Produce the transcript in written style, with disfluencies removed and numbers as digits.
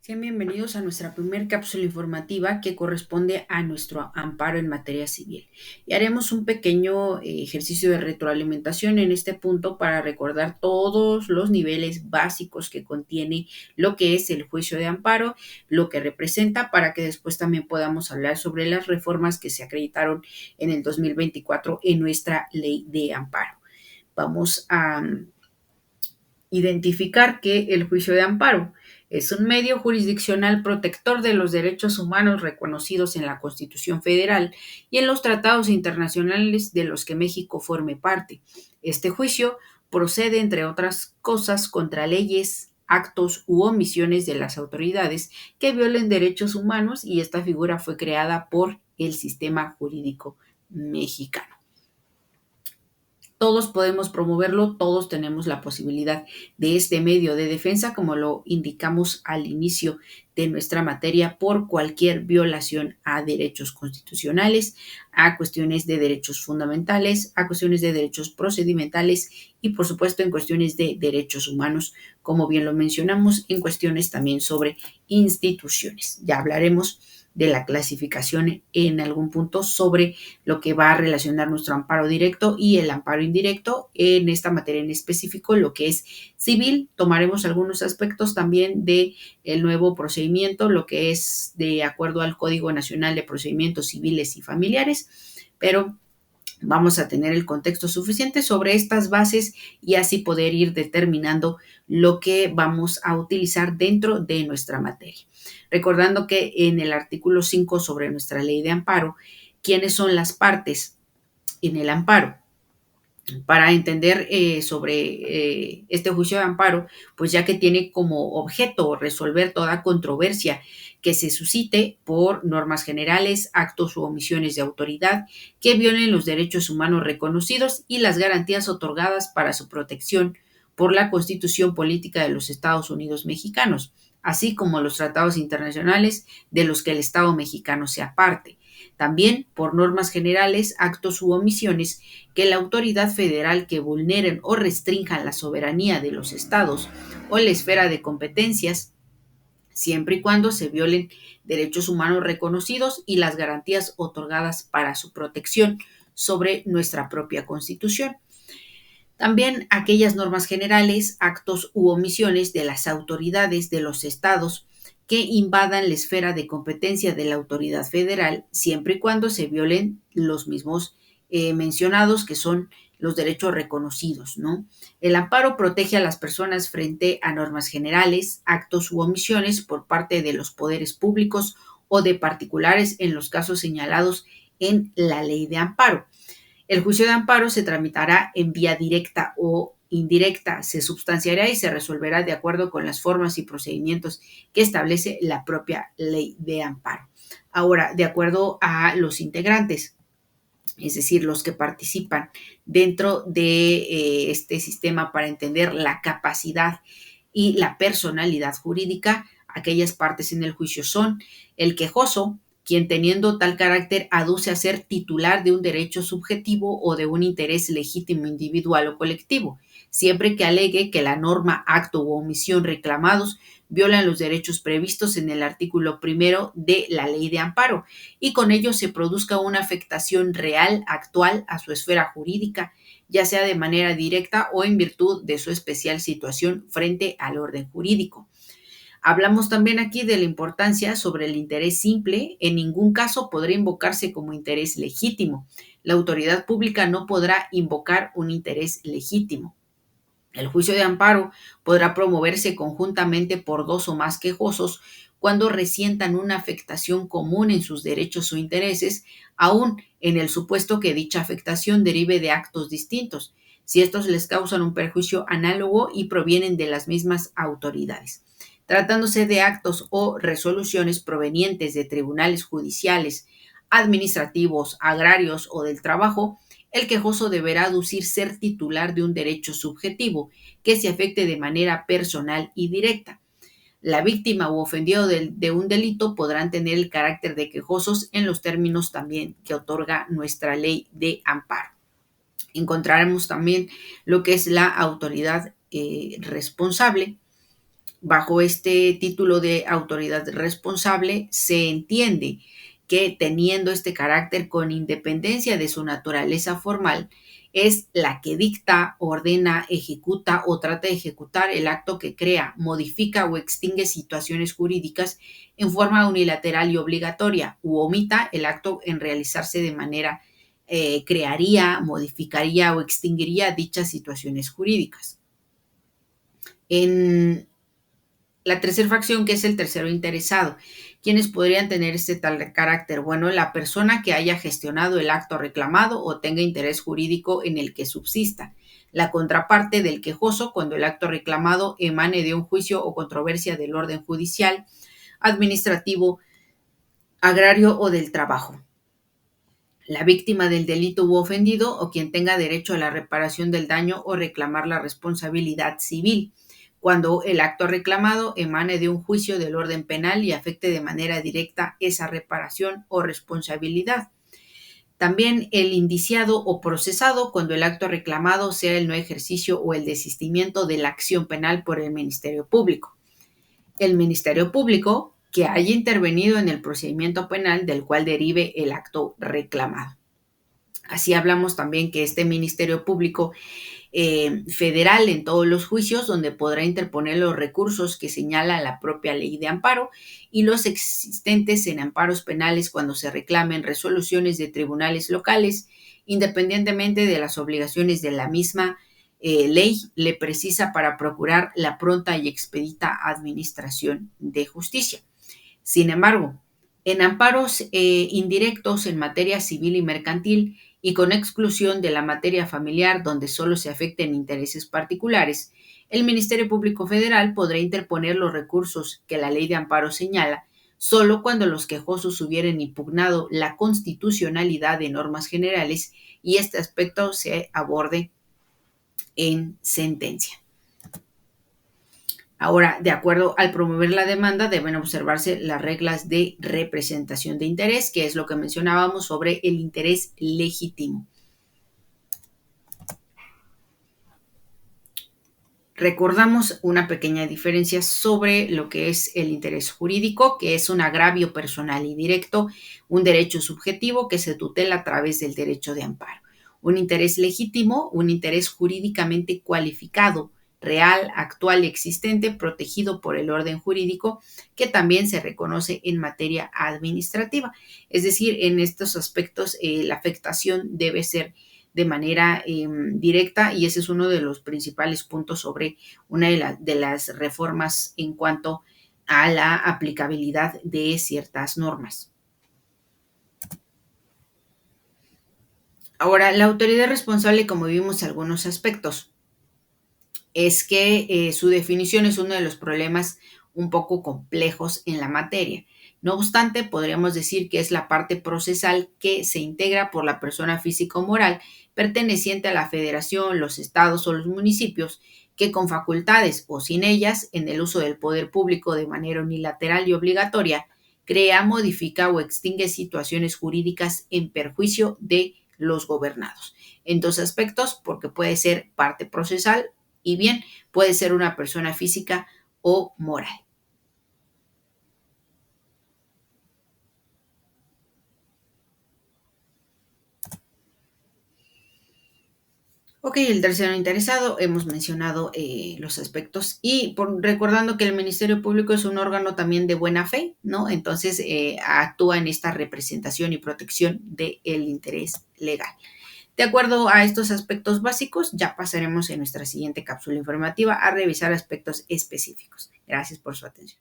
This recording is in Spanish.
Sean bienvenidos a nuestra primer cápsula informativa que corresponde a nuestro amparo en materia civil. Y haremos un pequeño ejercicio de retroalimentación en este punto para recordar todos los niveles básicos que contiene lo que es el juicio de amparo, lo que representa, para que después también podamos hablar sobre las reformas que se acreditaron en el 2024 en nuestra ley de amparo. Vamos a identificar que el juicio de amparo es un medio jurisdiccional protector de los derechos humanos reconocidos en la Constitución Federal y en los tratados internacionales de los que México forme parte. Este juicio procede, entre otras cosas, contra leyes, actos u omisiones de las autoridades que violen derechos humanos, y esta figura fue creada por el sistema jurídico mexicano. Todos podemos promoverlo, todos tenemos la posibilidad de este medio de defensa, como lo indicamos al inicio de nuestra materia, por cualquier violación a derechos constitucionales, a cuestiones de derechos fundamentales, a cuestiones de derechos procedimentales y, por supuesto, en cuestiones de derechos humanos, como bien lo mencionamos, en cuestiones también sobre instituciones. Ya hablaremos de la clasificación en algún punto sobre lo que va a relacionar nuestro amparo directo y el amparo indirecto. En esta materia en específico, lo que es civil, tomaremos algunos aspectos también de el nuevo procedimiento, lo que es de acuerdo al Código Nacional de Procedimientos Civiles y Familiares, pero vamos a tener el contexto suficiente sobre estas bases y así poder ir determinando lo que vamos a utilizar dentro de nuestra materia. Recordando que en el artículo 5 sobre nuestra ley de amparo, ¿quiénes son las partes en el amparo? Para entender sobre este juicio de amparo, pues ya que tiene como objeto resolver toda controversia que se suscite por normas generales, actos u omisiones de autoridad que violen los derechos humanos reconocidos y las garantías otorgadas para su protección por la Constitución Política de los Estados Unidos Mexicanos, así como los tratados internacionales de los que el Estado mexicano sea parte. También por normas generales, actos u omisiones que la autoridad federal que vulneren o restrinjan la soberanía de los estados o la esfera de competencias, siempre y cuando se violen derechos humanos reconocidos y las garantías otorgadas para su protección sobre nuestra propia Constitución. También aquellas normas generales, actos u omisiones de las autoridades de los estados que invadan la esfera de competencia de la autoridad federal, siempre y cuando se violen los mismos mencionados, que son los derechos reconocidos, ¿no? El amparo protege a las personas frente a normas generales, actos u omisiones por parte de los poderes públicos o de particulares en los casos señalados en la ley de amparo. El juicio de amparo se tramitará en vía directa o indirecta, se substanciará y se resolverá de acuerdo con las formas y procedimientos que establece la propia ley de amparo. Ahora, de acuerdo a los integrantes, es decir, los que participan dentro de este sistema para entender la capacidad y la personalidad jurídica, aquellas partes en el juicio son el quejoso, quien teniendo tal carácter aduce a ser titular de un derecho subjetivo o de un interés legítimo individual o colectivo, siempre que alegue que la norma, acto u omisión reclamados violan los derechos previstos en el artículo primero de la ley de amparo y con ello se produzca una afectación real, actual, a su esfera jurídica, ya sea de manera directa o en virtud de su especial situación frente al orden jurídico. Hablamos también aquí de la importancia sobre el interés simple. En ningún caso podrá invocarse como interés legítimo. La autoridad pública no podrá invocar un interés legítimo. El juicio de amparo podrá promoverse conjuntamente por dos o más quejosos cuando resientan una afectación común en sus derechos o intereses, aun en el supuesto que dicha afectación derive de actos distintos, si estos les causan un perjuicio análogo y provienen de las mismas autoridades. Tratándose de actos o resoluciones provenientes de tribunales judiciales, administrativos, agrarios o del trabajo, el quejoso deberá aducir ser titular de un derecho subjetivo que se afecte de manera personal y directa. La víctima u ofendido de un delito podrán tener el carácter de quejosos en los términos también que otorga nuestra ley de amparo. Encontraremos también lo que es la autoridad responsable, Bajo este título de autoridad responsable se entiende que teniendo este carácter con independencia de su naturaleza formal, es la que dicta, ordena, ejecuta o trata de ejecutar el acto que crea, modifica o extingue situaciones jurídicas en forma unilateral y obligatoria, u omita el acto en realizarse de manera crearía, modificaría o extinguiría dichas situaciones jurídicas. En la tercera facción, que es el tercero interesado. ¿Quiénes podrían tener este tal carácter? Bueno, la persona que haya gestionado el acto reclamado o tenga interés jurídico en el que subsista. La contraparte del quejoso cuando el acto reclamado emane de un juicio o controversia del orden judicial, administrativo, agrario o del trabajo. La víctima del delito u ofendido o quien tenga derecho a la reparación del daño o reclamar la responsabilidad civil, cuando el acto reclamado emane de un juicio del orden penal y afecte de manera directa esa reparación o responsabilidad. También el indiciado o procesado cuando el acto reclamado sea el no ejercicio o el desistimiento de la acción penal por el Ministerio Público. El Ministerio Público que haya intervenido en el procedimiento penal del cual derive el acto reclamado. Así hablamos también que este Ministerio Público federal en todos los juicios, donde podrá interponer los recursos que señala la propia ley de amparo y los existentes en amparos penales cuando se reclamen resoluciones de tribunales locales, independientemente de las obligaciones de la misma ley, le precisa para procurar la pronta y expedita administración de justicia. Sin embargo, en amparos indirectos en materia civil y mercantil y con exclusión de la materia familiar donde solo se afecten intereses particulares, el Ministerio Público Federal podrá interponer los recursos que la ley de amparo señala solo cuando los quejosos hubieran impugnado la constitucionalidad de normas generales y este aspecto se aborde en sentencia. Ahora, de acuerdo al promover la demanda, deben observarse las reglas de representación de interés, que es lo que mencionábamos sobre el interés legítimo. Recordamos una pequeña diferencia sobre lo que es el interés jurídico, que es un agravio personal y directo, un derecho subjetivo que se tutela a través del derecho de amparo. Un interés legítimo, un interés jurídicamente cualificado, real, actual y existente, protegido por el orden jurídico, que también se reconoce en materia administrativa. Es decir, en estos aspectos la afectación debe ser de manera directa y ese es uno de los principales puntos sobre una de las reformas en cuanto a la aplicabilidad de ciertas normas. Ahora, la autoridad responsable, como vimos algunos aspectos, es que su definición es uno de los problemas un poco complejos en la materia. No obstante, podríamos decir que es la parte procesal que se integra por la persona física o moral perteneciente a la federación, los estados o los municipios, que con facultades o sin ellas, en el uso del poder público de manera unilateral y obligatoria, crea, modifica o extingue situaciones jurídicas en perjuicio de los gobernados. En dos aspectos, porque puede ser parte procesal y bien puede ser una persona física o moral. Ok, el tercero interesado, hemos mencionado los aspectos y recordando que el Ministerio Público es un órgano también de buena fe, ¿no? Entonces actúa en esta representación y protección del interés legal. De acuerdo a estos aspectos básicos, ya pasaremos en nuestra siguiente cápsula informativa a revisar aspectos específicos. Gracias por su atención.